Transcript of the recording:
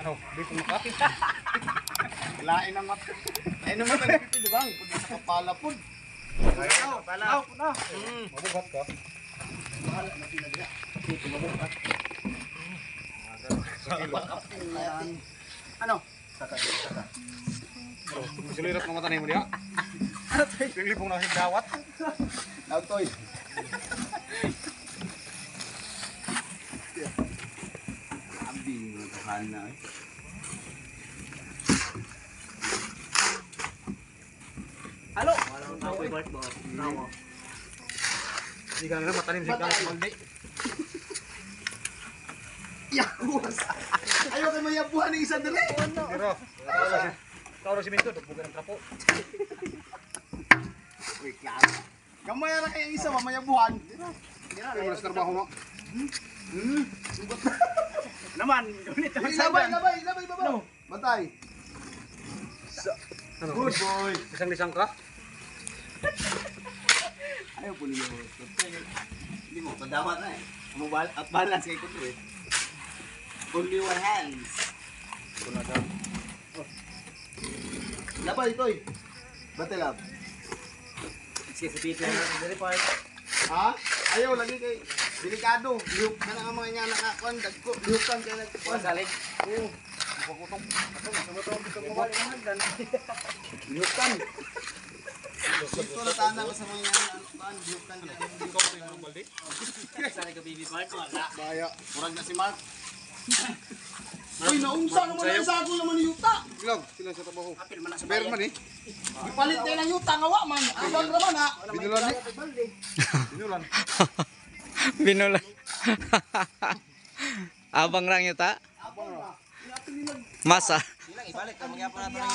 Oh, dito makapit. Lain ang mat. Lain ang mat ang pitidugang. Pwede sa kapala po. Pala. Mabuhat ka. Bahala na sila diya. Dito mabuhat. Ano? Saka. Sulirat ng mata mo diya. Ano tayo? Pilipong na dawat. Nagtoy. Abi ng kahana eh. Halo. Hindi ka na matanim si Kang Maldi. Yakuwas. Ayaw kayo mayabuhan ng isa dali. Pero, kauro si Minto, bukan ng trapo. Wait lang. Gamay na kayong isa, mamayabuhan. Pero mas trabaho mo. Naman, ulit naman Labay, baba. Matay. Ano? Good boy. Isang-lisang ka? Ayaw po niyo. Hindi mo, padama na eh. At balance kayo ko to eh. Only one hands. Labay, Toy. Batilab. Sige, sa pizza na dari part. Ha? Ayaw, lagi kay delikado. Lihok ka na ang mga nga nakakuan. Dagko, lihok kan kaya nagkuan. Salig. Oo. Pagkutong. Lihok kan. Dito na tanda ko sa mga nga nakakuan. Lihok kan kaya Hindi ko pa yung Maldi. Salig ka baby part. Wala. Baya. Murag na si Mark. Uy, naunsa naman na isa ako naman yung yuta. Ilag, sila sa trabaho. Apil man na sa Meron man eh. Ipalit kayo ng yuta nga wa man. Abang naman ha. Binulan eh. Binulan. Binulan. Abang lang yun ta? Abang na. Masa. Ilang ibalik ka mga pa natin.